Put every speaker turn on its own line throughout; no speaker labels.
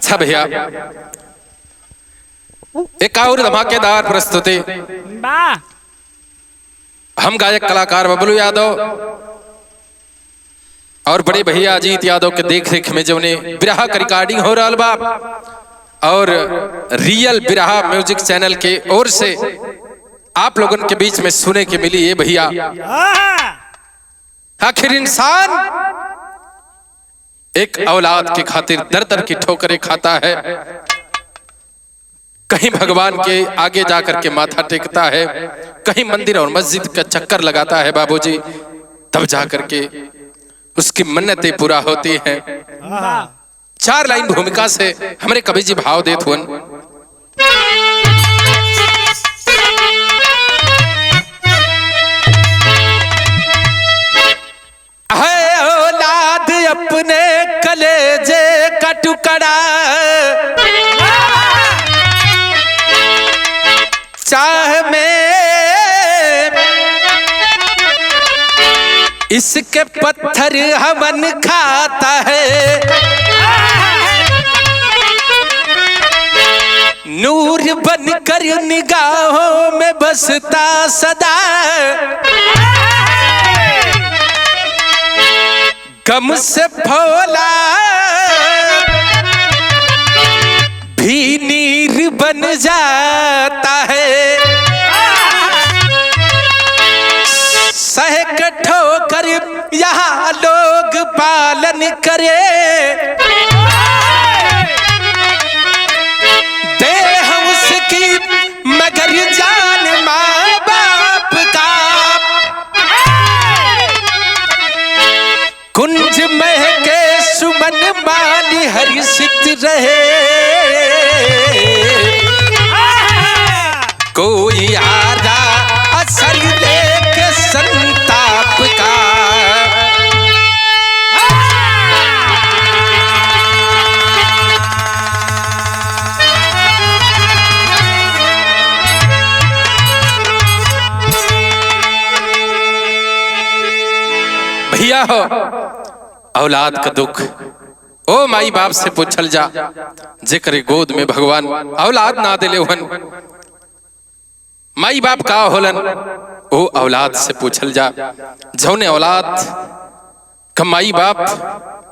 अच्छा भैया, एक और धमाकेदार प्रस्तुति। हम गायक कलाकार बबलू यादव और बड़े भैया अजीत यादव के देख रेख में जो बिरहा का रिकॉर्डिंग हो रहा बा और रियल बिरहा म्यूजिक चैनल के ओर से आप लोगों के बीच में सुने के मिली ये भैया। आखिर इंसान एक औलाद की खातिर दर दर की ठोकरें खाता है, कहीं भगवान के आगे जाकर के माथा टेकता है, कहीं मंदिर और मस्जिद का चक्कर लगाता है बाबूजी, तब जाकर के उसकी मन्नतें पूरा होती हैं। 4 लाइन भूमिका से हमारे कवि जी भाव देत हुन। है औलाद अपने कलेजे का टुकड़ा, चाह में इसके पत्थर हवन खाता है, नूर बनकर निगाहों में बसता सदा, गम से फौला भी नीर बन जाता है, सह के ठोकर यहाँ लोग पालन करे, देह उसकी मगर जान माँ बाप का, कुंज महके सुमन माली हर्षित रहे, कोई आधा असर लेके संताप का, भैया हो औलाद का दुख ओ माई बाप से पूछल जा, जेकर गोद में भगवान औलाद ना दिले हन, माई बाप का होलन ओ औलाद से पूछल जा, जौने औलाद का माई बाप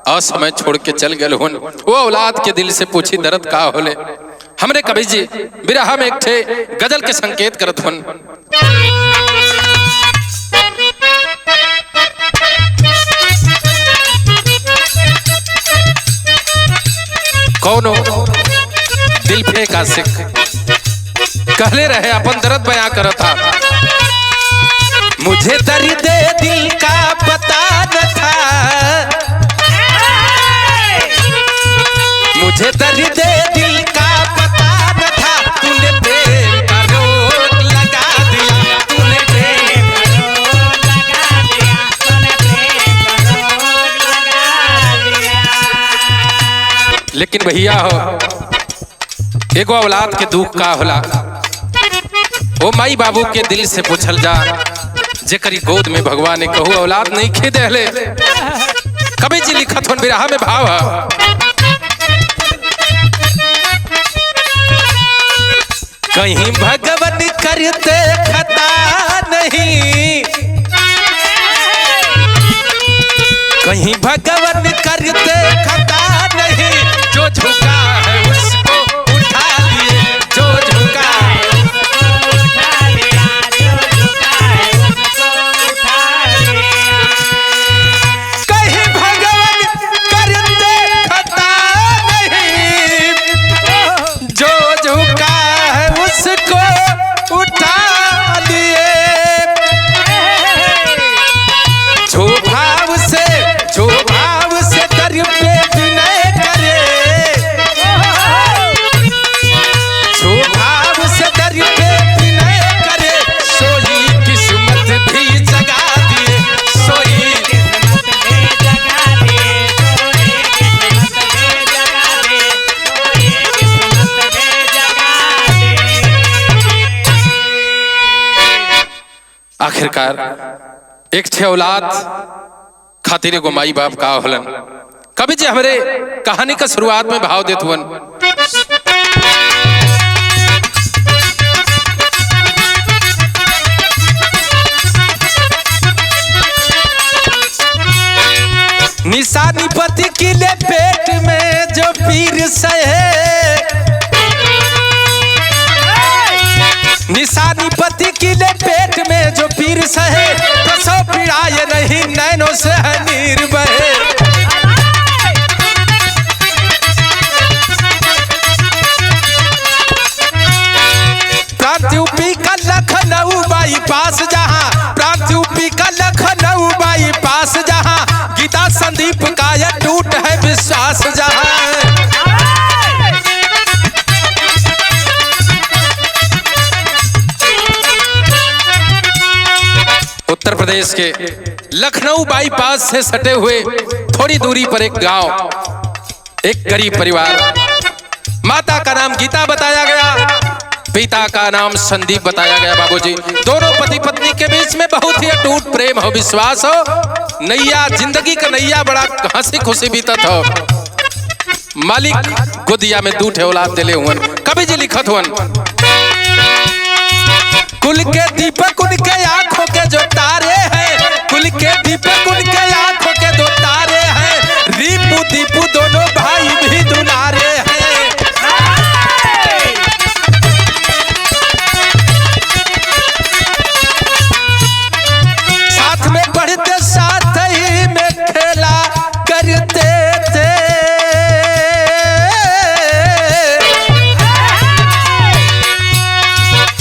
असमय छोड़ के चल गए हन, वो औलाद के दिल से पूछी दर्द का होले। हमरे कवि जी बिरहा में एक ठे गजल के संकेत करत हन। कौनो दिल फेंक आशिक कहले रहे अपन दर्द बयां करत था, मुझे दर्द दिल का पता न था, मुझे दर्द दिल का पता न था, तूने प्रेम का रोग लगा दिया, तूने प्रेम का रोग लगा दिया, तूने प्रेम का रोग लगा दिया। लेकिन भैया हो एगो औलाद के दुख का होला, ओ माई बाबू के दिल से पूछल जा, जेकरी गोद में भगवान ने कहू औलाद नहीं खे देले। कवि जी लिखत हन बिरहा में भाव है, कहीं भगवान करते खता नहीं, कहीं भगवान करते खता नहीं, जो झुका है उसको उठा लिए, जो झुका है आखिरकार एक छे औलाद खातिर एगो माई बाप का होलन। कवि जी हमारे कहानी का शुरुआत में भाव देत हुवन।
निशानी पति किले पेट में जो पीर सहे, निशानी पति किले पेट में जो पीर सहे, प्रसव पीड़ाए नहीं नैनों से है नीर बहे। प्रांत यूपी का लखनऊ बाईपास जहां, प्रांत यूपी का लखनऊ बाईपास जहां, गीता संदीप का यह टूट है विश्वास जहां।
उत्तर प्रदेश के लखनऊ बाईपास से सटे हुए थोड़ी दूरी पर एक गांव, एक गरीब परिवार। माता का नाम गीता बताया गया, पिता का नाम संदीप बताया गया। बाबूजी दोनों पति पत्नी के बीच में बहुत ही अटूट प्रेम हो, विश्वास हो। नैया जिंदगी का नैया बड़ा हंसी खुशी बीतत हो। मालिक गोदिया में दूठे औलाद दिले हुवन। कवि जी लिखत हुवन, कुल के दीपक उनके आंखों के जो तारे हैं, कुल के दीपक उनके आंखों के दो तारे हैं, रीपू दीपू दोनों भाई भी दुलारे हैं। साथ में पढ़ते साथ ही में खेला करते थे,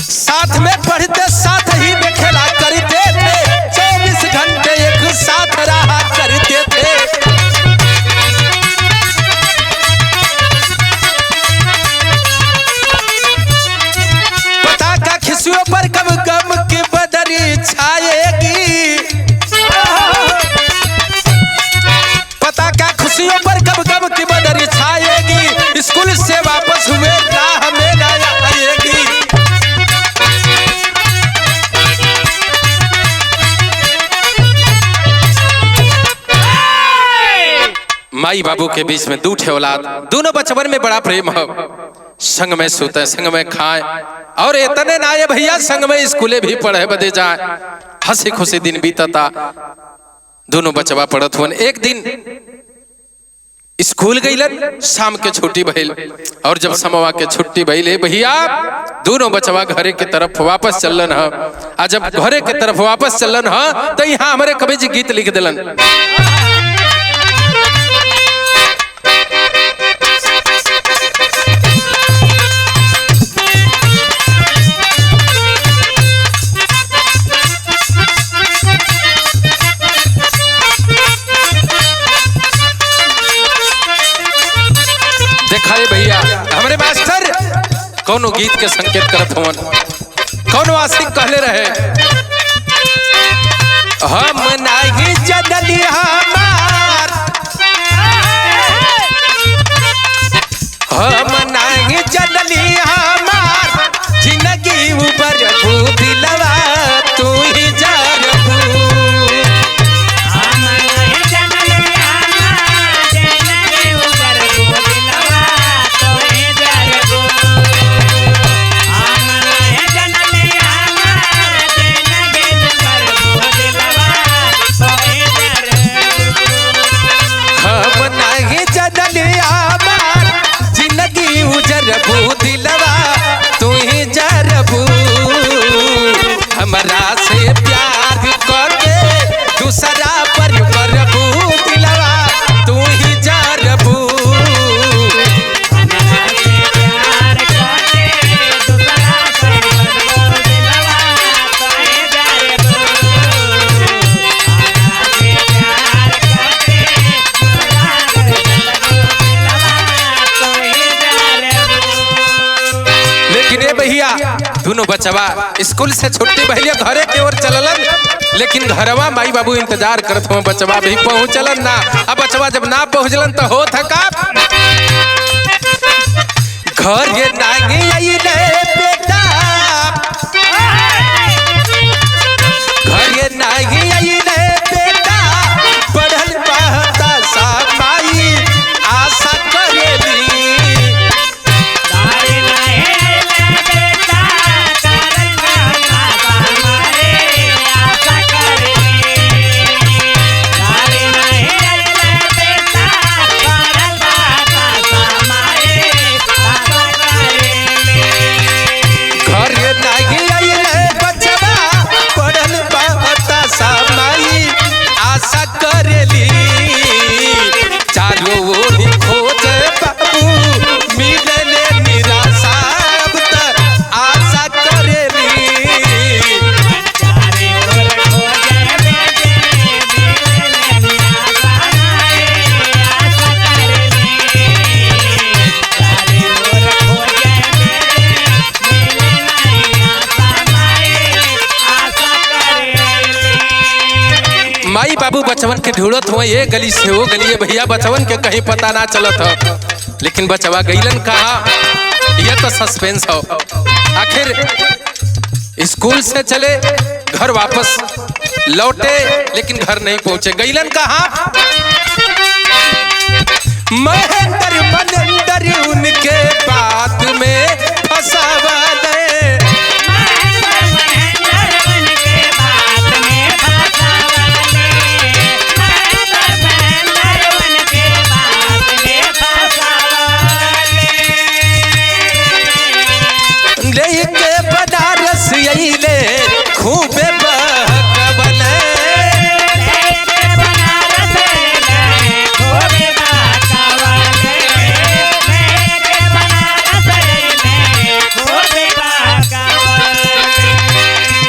साथ में पढ़ते साथ ही में खेला करते थे, 24 घंटे एक साथ रहा करते थे। पता का खुशियों पर कब गम की बदरी छाएगी, पता का खुशियों पर कब गम की बदरी छाएगी, स्कूल से वापस हुए राह में न आएगी। माई बाबू के बीच में दूठे औलाद, दोनों बचपन में बड़ा प्रेम हो। संग में सोते, संग में खाए, और इतने ना ये भैया संग में स्कूले भी पढ़े बदे जाए। हंसी खुशी दिन बीतता, दोनों बचवा पढ़त हुन। एक दिन स्कूल गईलन, शाम के छुट्टी भइल, और जब समवा के छुट्टी भइल भैया दोनों बचवा घरे के तरफ वापस चलन ह। आ जब घरे के तरफ वापस चलन ह तो यहाँ हमारे कवि जी गीत लिख दिलन। देखा भैया हमारे मास्टर कौनो गीत के संकेत करत हवन। कौनो आशिक कहले रहे,
हम नहीं जनली हमार, हम नहीं जनली हमार, जिंदगी ऊपर दिलवा तू ही जानबू। हमरा से प्यार करके दूसरा पर मरबू दिलवा तू ही जरबू। लेकिन ए भैया दोनों बचवा स्कूल से छुट्टी भइले घरे के ओर चललन, लेकिन घरवा माई बाबू इंतजार करत हो। बचवा भी पहुंचलन ना। अब बचवा जब ना पहुंचलन तो होत है का, घर ये नागी आइले बेटा, घर ये नागी आइले बेटा, पढ़ल पढ़ता सा माई बाबू बचवन के ढूंढत हुआ ये गली से वो गली है भैया, बचवन के कहीं पता ना चलत हो। लेकिन बचवा गईलन कहा, यह तो सस्पेंस हो। आखिर स्कूल से चले, घर वापस लौटे, लेकिन घर नहीं पहुंचे। गईलन कहा, महेंद्र मनेंद्र उनके बात में फंसावा दे। लेके बनारस अइले खूबे बहकवले।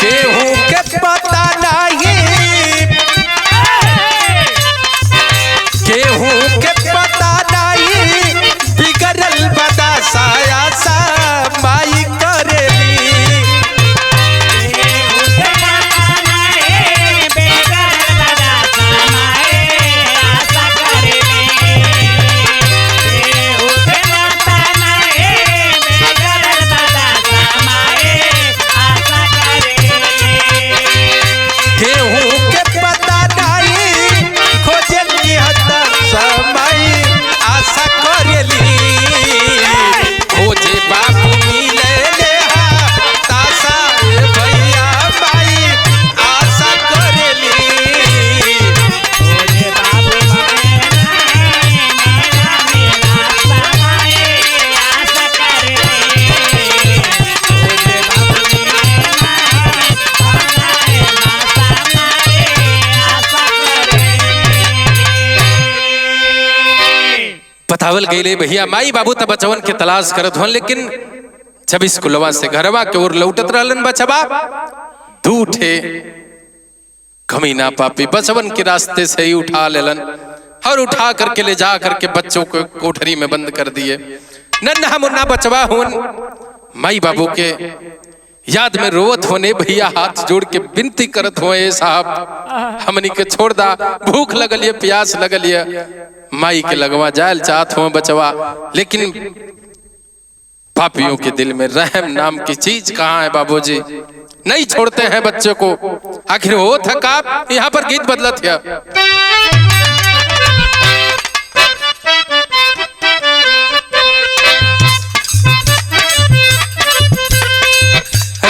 केहू के पता नहीं, केहू के पता नहीं, बिगड़ल बदा साया सा माई करेली। बतावल गईले भैया, माई बाबू तब बचवन के तलाश करत हन। लेकिन जब स्कूलवा से घरवा के ओर लौटत रहलन बचवा, दूठे कमीना पापी बचवन के रास्ते से ही उठा लेलन और उठा करके ले जा करके बच्चों को कोठरी में बंद कर दिए। नन्हा मुन्ना बचवा हुन माई बाबू के याद में रोवत होने भैया, हाथ जोड़ के विनती करत हो, साहब हमनी के छोड़ दा, भूख लगल है, प्यास लगल है, माई के लगवा जायल चाहत हो बचवा। लेकिन पापियों के दिल में रहम नाम की चीज कहाँ है बाबूजी, नहीं छोड़ते हैं बच्चों को। आखिर हो थका, यहाँ पर गीत बदलत है।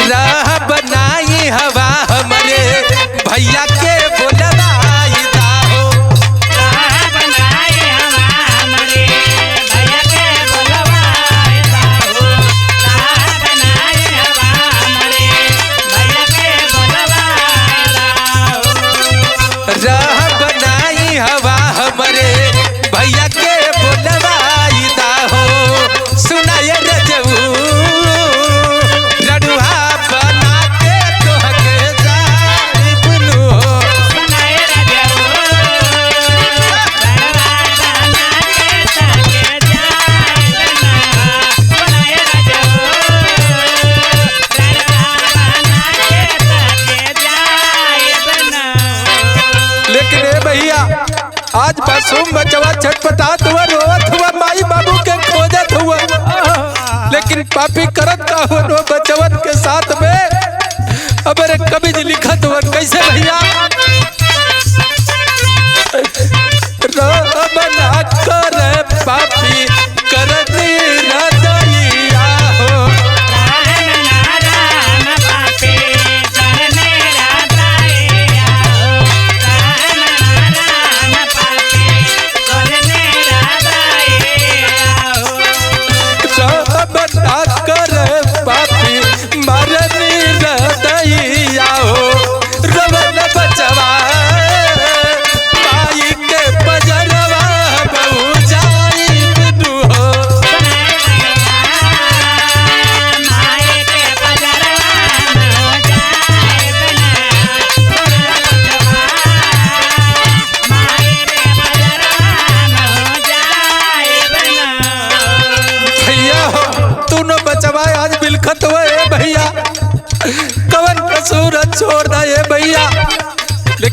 राह बनाई हवा हमारे भैया के बोलवाई दाहो।
राह बनाई हवा हमारे भैया के बोलवाई दाहो। राह बनाई हवा हमारे भैया के बोलवाई दाहो।
राह बनाई हवा हमारे भैया के बोलवाई दाहो। सुनाए रजऊ आज मासूम बचवा छटपटात हुआ, रोवत हुआ, माई बाबू के खोजत हुआ। लेकिन पापी करत का हुआ रो बचवन के साथ में। अब अरे कभी लिखत हुआ कैसे भैया, रो बना कर पापी करती रदैया हो। पापी मरनी रदैया हो, रवन बचवा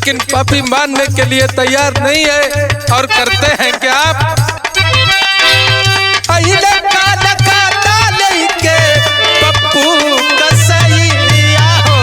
लेकिन पापी मानने के लिए तैयार नहीं है और करते हैं क्या पप्पू कसैया हो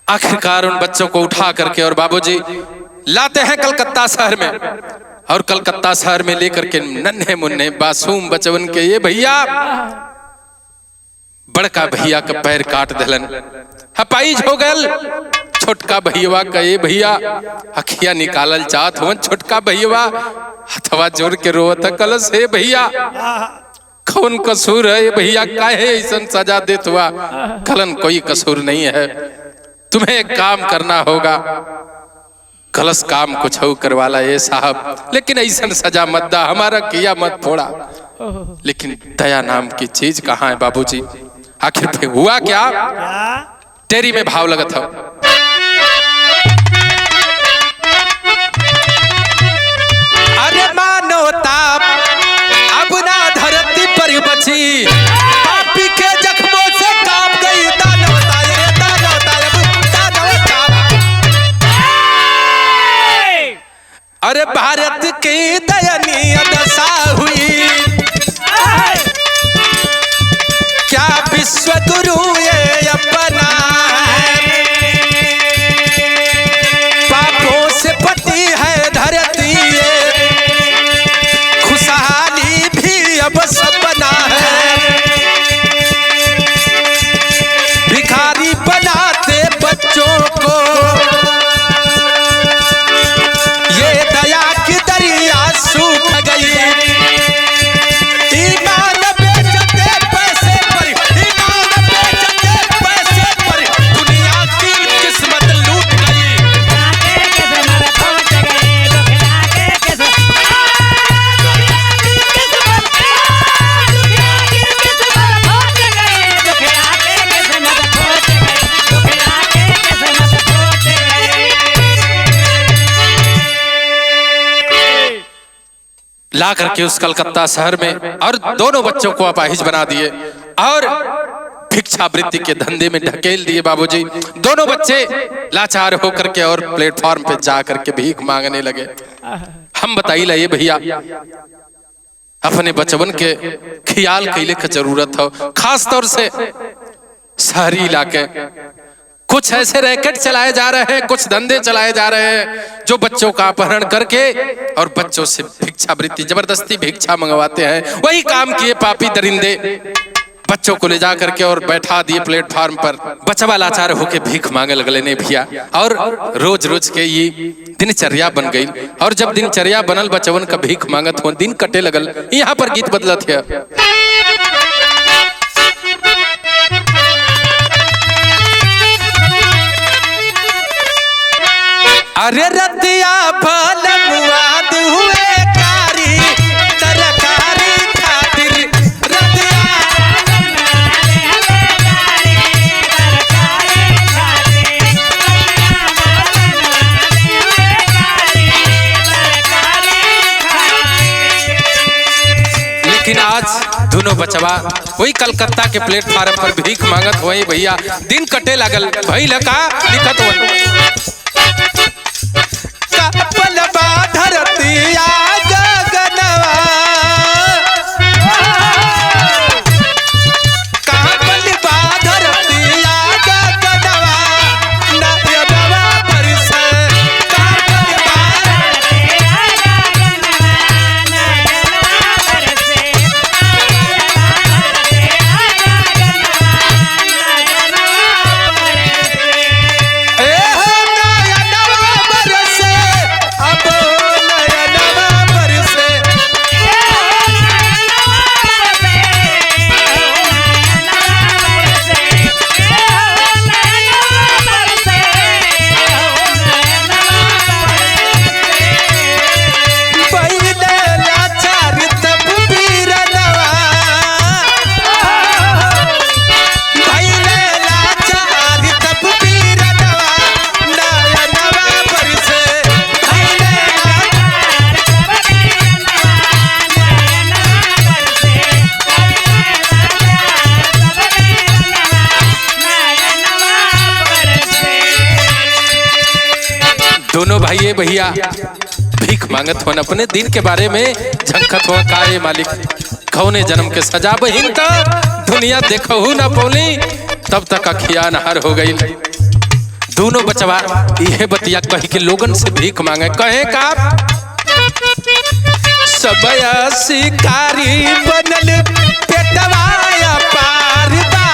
आखिरकार उन बच्चों को उठा करके और बाबूजी लाते हैं कलकत्ता शहर में और कलकत्ता शहर में लेकर के नन्हे मुन्ने मासूम बचवन के ये भैया बड़का भैया का पैर काट दिलन हपाइज हो गल छोटका भैया का ये भैया अखिया निकालल चाहत हो छोटका भैया हथवा जोड़ के रोवत कलश हे भैया कौन कसूर है ये भैया काहे ऐसा सजा देत हुआ कलन कोई कसूर नहीं है तुम्हें एक काम करना होगा कलश काम कुछ हो करवाला ये साहब लेकिन ऐसा सजा मत दा हमारा किया मत थोड़ा लेकिन दया नाम की चीज कहाँ है बाबूजी आखिर फिर हुआ क्या तेरी में भाव लगा था अरे मानवता अब ना धरती पर बची पापी के जख्मों से कांप गई दानवता रे दानवता दानवता अरे भारत की दयनीय दशा हुई क्या विश्व गुरु ये अपना पापों से पटी है धरती खुशहाली भी अब सपना है भिखारी बनाते बच्चों को ये दया की दरिया सूख गई ईमान बेचते पैसे पर ईमान बेचते पैसे पर दुनिया की किस्मत लूट गई ला करके उस कलकत्ता शहर में और दोनों बच्चों को अपाहिज बना दिए और भिक्षावृत्ति के धंधे में ढकेल दिए बाबूजी दोनों बच्चे लाचार होकर के और प्लेटफॉर्म पे जा करके भीख मांगने लगे हम बताइए ला ये भैया अपने बचवन के ख्याल कैले की जरूरत हो खास तौर से शहरी इलाके कुछ ऐसे रैकेट चलाए जा रहे हैं कुछ धंधे चलाए जा रहे हैं जो बच्चों का अपहरण करके और बच्चों से भिक्षावृत्ति जबरदस्ती भिक्षा मंगवाते हैं वही काम किए पापी दरिंदे बच्चों को ले जा करके और बैठा दिए प्लेटफॉर्म पर बचवा लाचार होके भीख मांगे लगले ने भैया और रोज रोज के ये दिनचर्या बन गई और जब दिनचर्या बनल बचवन का भीख मांगत हो दिन कटे लगल यहाँ पर गीत बदलत है अरे रतिया भल मुआद हुए कारी तरकारी खातिर रतिया लेकिन आज दोनों बचवा वही कलकत्ता के प्लेटफार्म पर भीख मांगत हुए भैया। दिन कटे लागल भई लका लिखत हुए कपलबा धरतिया गगनवा कपलबा धरतिया गगनवा नयनवा बरसे कपलबा दोनों भाई भैया भीख मांगत हो अपने दिन के बारे में झंखत हो काये मालिक कौने जन्म के सजा बहिन त दुनिया देखहु न पौली तब तक अखिया नहर हो गई। दोनों बचवा यह बतिया कही के लोगन से भीख मांगे कहे का सबया शिकारी बनल पेटवाया पार बा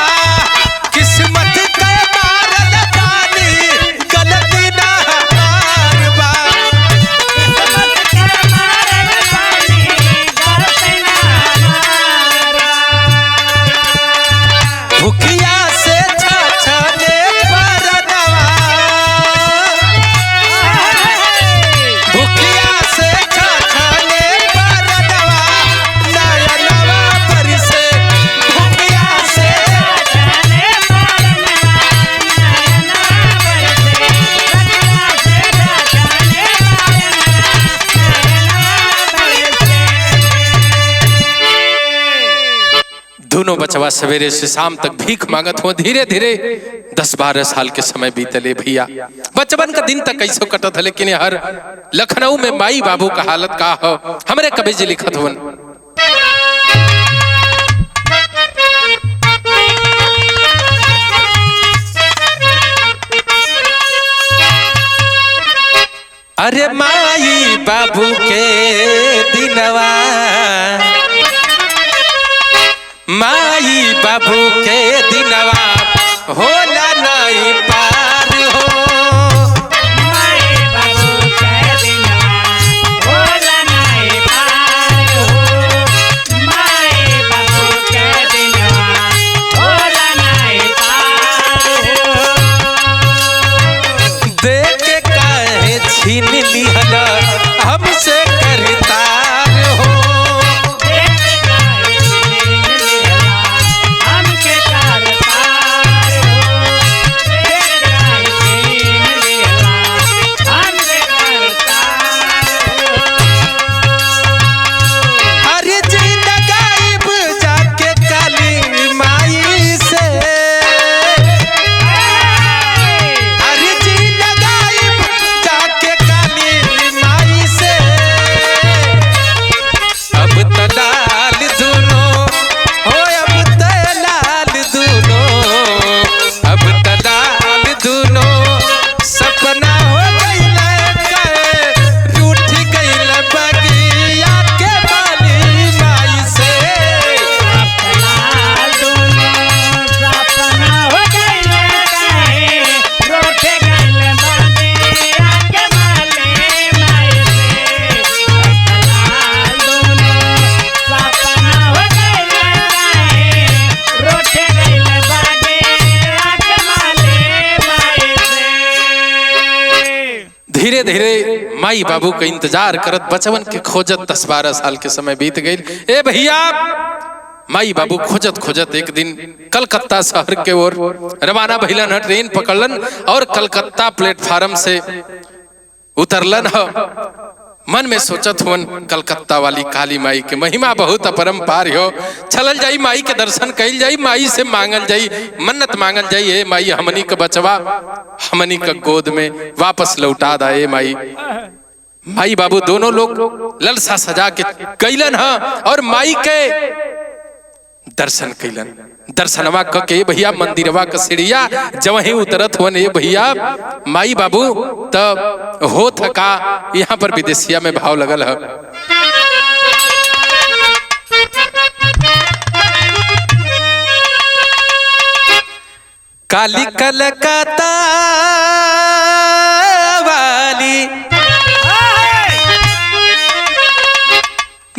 किस्मत के मारल पानी गलती ना भुखिया से छछने परनवा भुखिया से छछने परनवा नयनवा बरसे भुखिया से छछने परनवा नयनवा बरसे दोनों बचवा सवेरे से शाम तक भीख मांगत हो। धीरे धीरे 10-12 साल के समय बीतले भैया। बचपन का दिन तक कैसो कटत है लेकिन हर लखनऊ में माई बाबू का हालत का हो हमरे कवि जी लिखत हुन अरे माई बाबू के दिनवा माई बाबू के दिनवा होला नहीं पार हो
माई बाबू के दिनवा होला नहीं पार हो माई बाबू के दिनवा होला नहीं पार हो
देख के काहे छीन लिहल हमसे करतार हो धीरे धीरे माई बाबू का इंतजार करत बचवन के खोजत 10-12 साल के समय बीत गई। ए भैया माई बाबू खोजत खोजत एक दिन कलकत्ता शहर के ओर रवाना भइलन, ट्रेन पकड़लन और कलकत्ता प्लेटफार्म से उतरलन।
मन में सोचत हुन कलकत्ता वाली काली माई के महिमा बहुत अपरंपार हो। चलल जाई माई के दर्शन कइल जाई, माई से मांगल जाई, मन्नत मांगल जाई, ए माई हमनी के बचवा हमनी के गोद में वापस लौटा दा ए माई। माई बाबू दोनों लोग ललसा सजा के कैलन है और माई के दर्शन कैलन। दर्शनवा क के भैया मंदिरवा का सीढ़िया जब ही उतरत हुन ए भैया माई बाबू तब होत का यहाँ पर विदेशिया में भाव लगल है। काली कलकत्ता वाली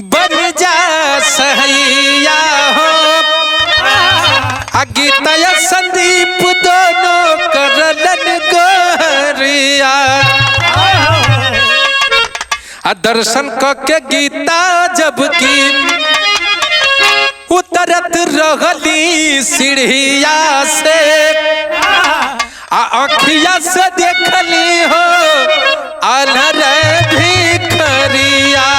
बन जा सहैया हो, गीता संदीप दोनों करलन गोरिया। दर्शन के गीता जब की उतरत रहली सीढ़िया से, अखिया से देखली हो अनर भिखरिया।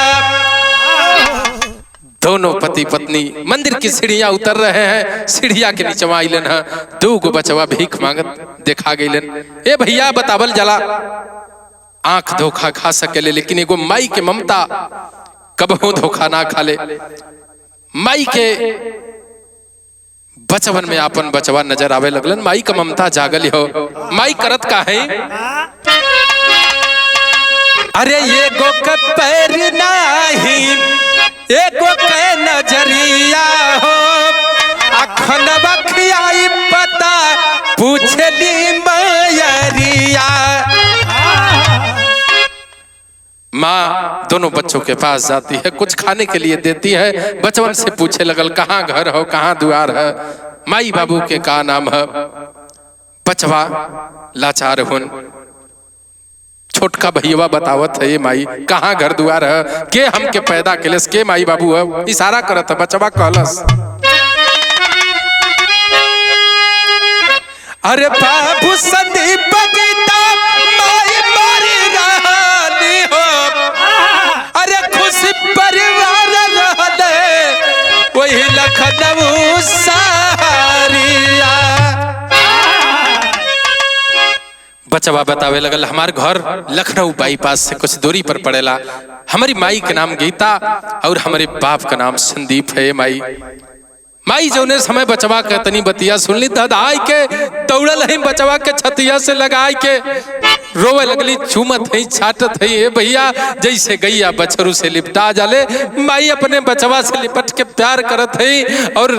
दोनों पति पत्नी मंदिर की सीढ़ियां उतर रहे हैं। सीढ़िया के नीचे आइलन है, दो गो बचवा भीख मांगत देखा गइलन। ए भैया बतावल जला आंख धोखा खा सकेले, लेकिन एगो माई के ममता कबहू धोखा ना खाले। माई के बचवन में आपन बचवा नजर आवे लगलन। माई का ममता जागल हो। माई करत का है, अरे ये गो का पैर नाही एको के नजरिया हो, अखन बखियाई पता पूछली मैरिया। माँ दोनों बच्चों के पास जाती है, कुछ खाने के लिए देती है। बचवन से पूछे लगल कहाँ घर हो, कहाँ द्वार है, माई बाबू के का नाम है। बचवा लाचार हुन, छोटका भैया बतावत है, ये माई कहाँ घर द्वार है, के हमके पैदा केलस, के माई बाबू है। इशारा करत है, बचवा कहलस अरे बाबू संदीप गीता माई मारी रहली हो, अरे खुशी परिवार रहले वही लखनऊ सारिया। बचवा बतावे लगल हमार घर लखनऊ बाईपास से कुछ दूरी पर पड़ेला। हमारी माई के नाम गीता और हमारे बाप का नाम संदीप है। माई जौने समय बचवा के तनी बतिया सुनली ददाई के दौड़ल है, बचवा के छतिया से लगाई के रोवे लगली, चूमत है, छाटत है। ए भैया जैसे गैया बछरू से लिपटा जाले, माई अपने बचवा से लिपट के प्यार करत है और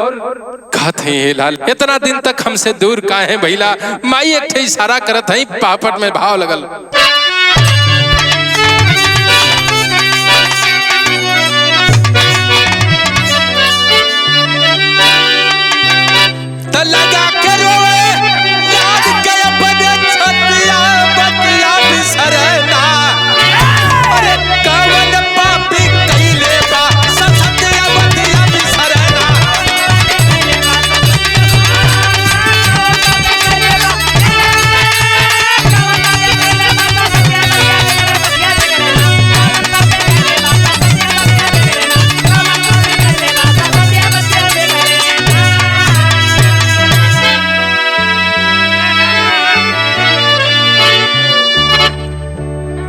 कहत है, हे लाल इतना दिन तक हमसे दूर काहे है भैला। माई एक इशारा करत है, पापट में भाव लगल। लगा के रोए याद के अपने छतिया बतिया बिसरना, अरे कवन पापी कइले बा सतिया बतिया बिसरना।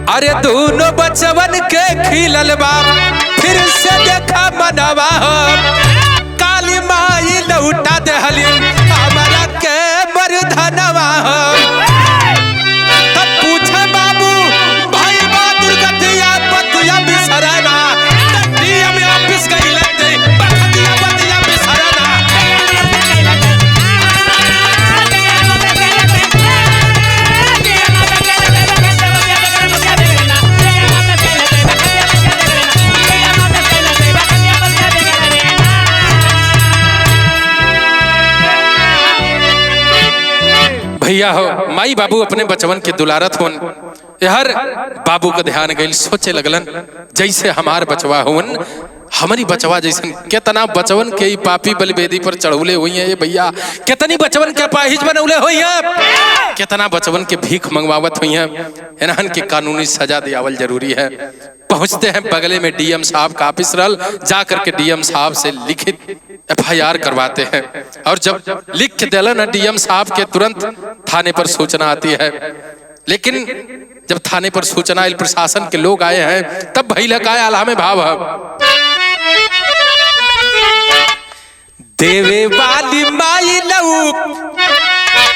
अरे दोनों बचवन के खिलल बाप फिर से देखा मनवा हो, काली माई लौटा देहली हमारा के मरधनवा हो। तब पूछे बाबू भाई बा दुर्गतिया बतिया बिसरना, टटिया में ऑफिस गइल दे बतिया बतिया बिसरना। भैया हो माई बाबू अपने बचवन के दुलारत होन, हर बाबू का ध्यान गइल, सोचे लगलन जैसे हमार बचवा होन, हमारी बचवा जैसन कितना बचवन के पापी बलिवेदी पर चढ़ौले हुई है। ये भैया कितनी बचवन के पाहिज बनौले हुई है, कितना बचवन के भीख मंगवावत हुई है। इन्हन के कानूनी सजा दियावल जरूरी है। बहुत पहुंचते हैं, बगले में डीएम साहब का ऑफिस रहल, जाकर के डीएम साहब से लिखित एफआईआर करवाते हैं। और जब लिख के दिलन ना डीएम साहब के, तुरंत थाने पर सूचना आती है। लेकिन जब थाने पर सूचना आयल, प्रशासन के लोग आए हैं, तब भइल का आल्हा में भाव है,
देवे वाली माई लऊ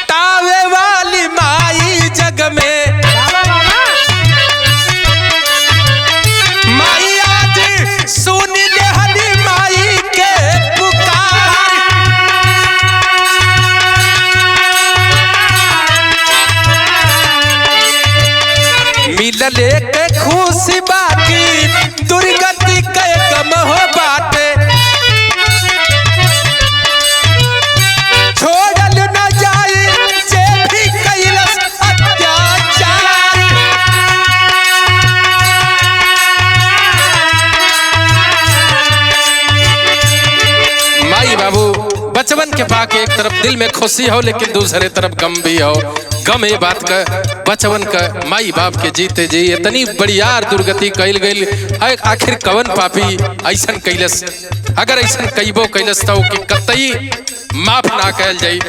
तावे वाली माई जग में, माई आज सुन ले हली माई के पुकार। मिलले के खुशी बाकी दुर्गति के कम हो बाटे, छोड़ल न जाए जे भी कैलस अत्याचार।
माई बाबू बचपन के पाके एक तरफ दिल में खुशी हो, लेकिन दूसरे तरफ गम भी हो। गम ये बात का बचपन का माई बाप के जीते जी इतनी बढ़ियार दुर्गति कैल गई, आखिर कवन पापी ऐसन कैलस? अगर ऐसन कईबो कैलस तो कि कतई माफ ना कैल जाई।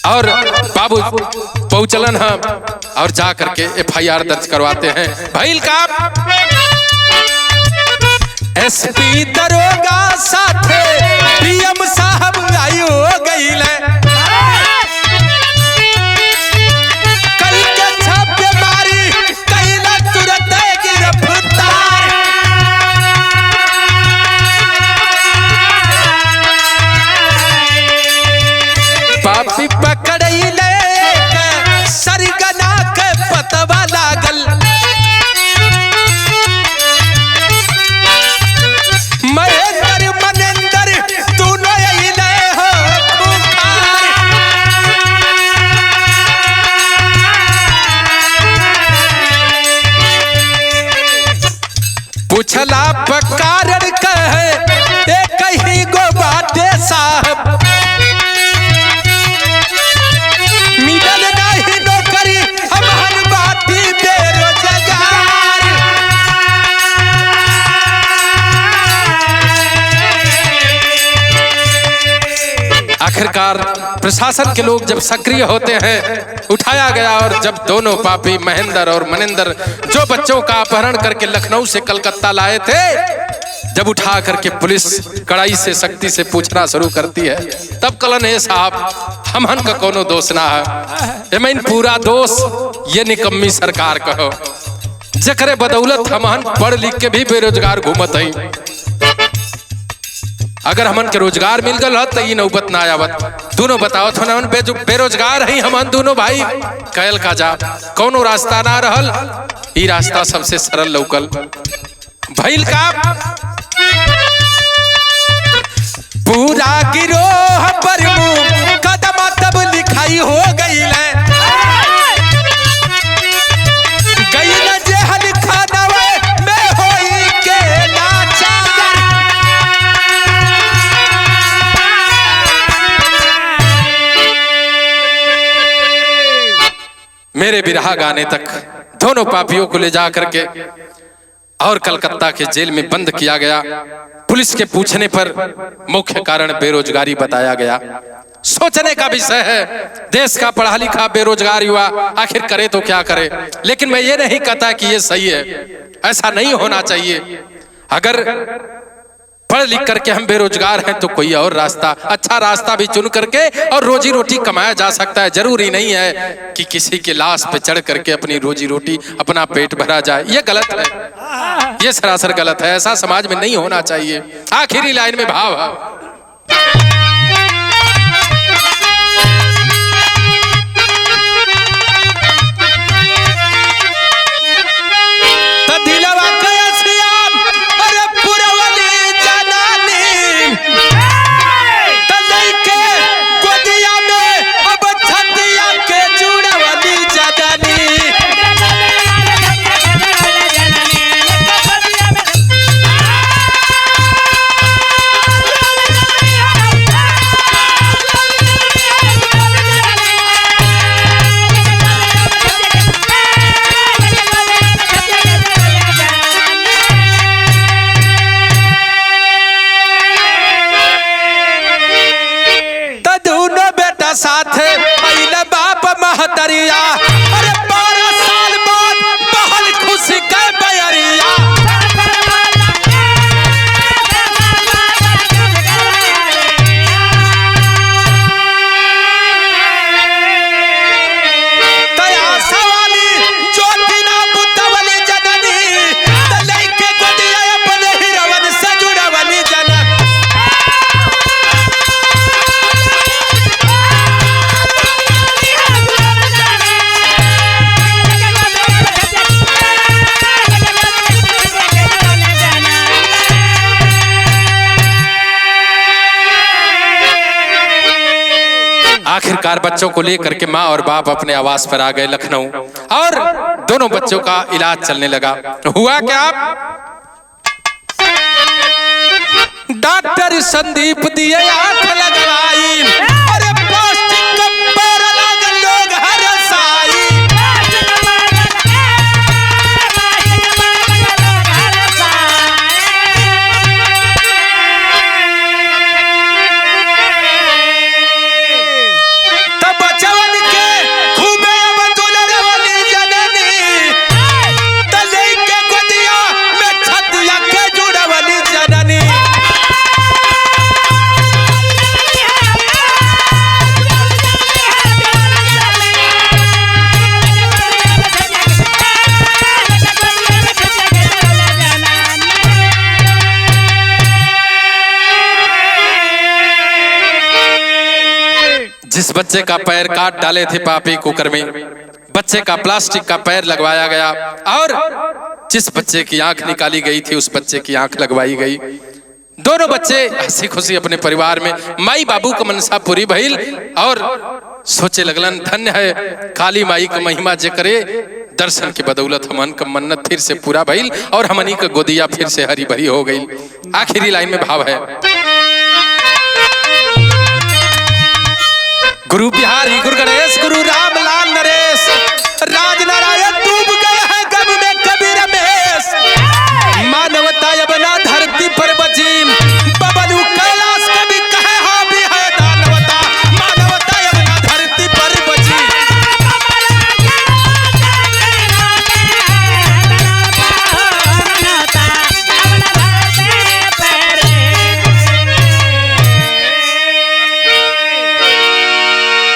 और बाबू पहुंचलन है और जा करके एफआईआर दर्ज करवाते हैं। भइल का
एसपी दरोगा साथे डीएम साहब आयो गईले, कई के छापे मारी कैला तुरंत गिरफ्तार। पापी पकड़ैले सरगना के पतवा लागल, महेंद्र मनेंद्र दोनों अइले हो बुखार। पूछला पकारन कहे एक ही गो बाटे साहब, मिलल नहीं नौकरी हमार बाटी बेरोजगार।
आखिरकार प्रशासन के लोग जब सक्रिय होते हैं, उठाया गया। और जब दोनों पापी महेंद्र और मनिंदर जो बच्चों का अपहरण करके लखनऊ से कलकत्ता लाए थे, जब उठा करके पुलिस कड़ाई से सख्ती से पूछना शुरू करती है, तब कलन है साहब हमहन का कोनो दोष ना है, एमन पूरा दोष ये निकम्मी सरकार कहो, जकरे बदौलत हमहन पढ़ लिख के भी बेरोजगार घूमत है। अगर हमन के रोजगार मिल गल तो ये नौबत ना आवत। दोनों बताओ तो ना बेरोजगार है हमन दोनों भाई, कैल का जा कोनो रास्ता ना रहल, ई रास्ता सबसे सरल लौकल। भइल का
पूरा गिरोह पर मुकदमा तब लिखाई हो गई है, गई न जेहल खानावे में होई के लाचार।
मेरे बिरहा गाने तक दोनों पापियों को ले जा करके और कलकत्ता के जेल में बंद किया गया। पुलिस के पूछने पर मुख्य कारण बेरोजगारी बताया गया। सोचने का विषय है, देश का पढ़ा लिखा बेरोजगार युवा आखिर करे तो क्या करे। लेकिन मैं ये नहीं कहता कि ये सही है, ऐसा नहीं होना चाहिए। अगर पढ़ लिख करके हम बेरोजगार हैं तो कोई और रास्ता, अच्छा रास्ता भी चुन करके और रोजी रोटी कमाया जा सकता है। जरूरी नहीं है कि किसी के लाश पे चढ़ करके अपनी रोजी रोटी अपना पेट भरा जाए, ये गलत है, ये सरासर गलत है। ऐसा समाज में नहीं होना चाहिए। आखिरी लाइन में भाव है,
दिलवा कयसियाम अरे पुरवली जनानी, तलई के गोदिया में अब छतिया के जुड़वली जनानी।
आखिरकार बच्चों को लेकर के माँ और बाप अपने आवास पर आ गए लखनऊ, और दोनों बच्चों का इलाज चलने लगा। हुआ क्या, डॉक्टर संदीप दिए आंख लगवाई, अरे प्लास्टिक का पैर लागल लोग हरसाई। तब बचवन के खूबे बदुलर वाली जननी, तले के गोदिया में छतिया के जुड़वली जननी। जिस बच्चे का पैर काट डाले थे पापी कुकर में, बच्चे का प्लास्टिक का पैर लगवाया गया, और जिस बच्चे की आंख निकाली गई थी उस बच्चे की आंख लगवाई गई। दोनों बच्चे हंसी खुशी अपने परिवार में, माई बाबू का मनसा पूरी भइल, और सोचे लगलन धन्य है काली माई का महिमा जे करे, दर्शन के बदौलत हमन का मन्नत फिर से पूरा भइल और हमनी का गोदिया फिर से हरी भरी हो गई। आखिरी लाइन में भाव है, गुरु बिहारी गुरु गणेश गुरु राम लाल नरेश राम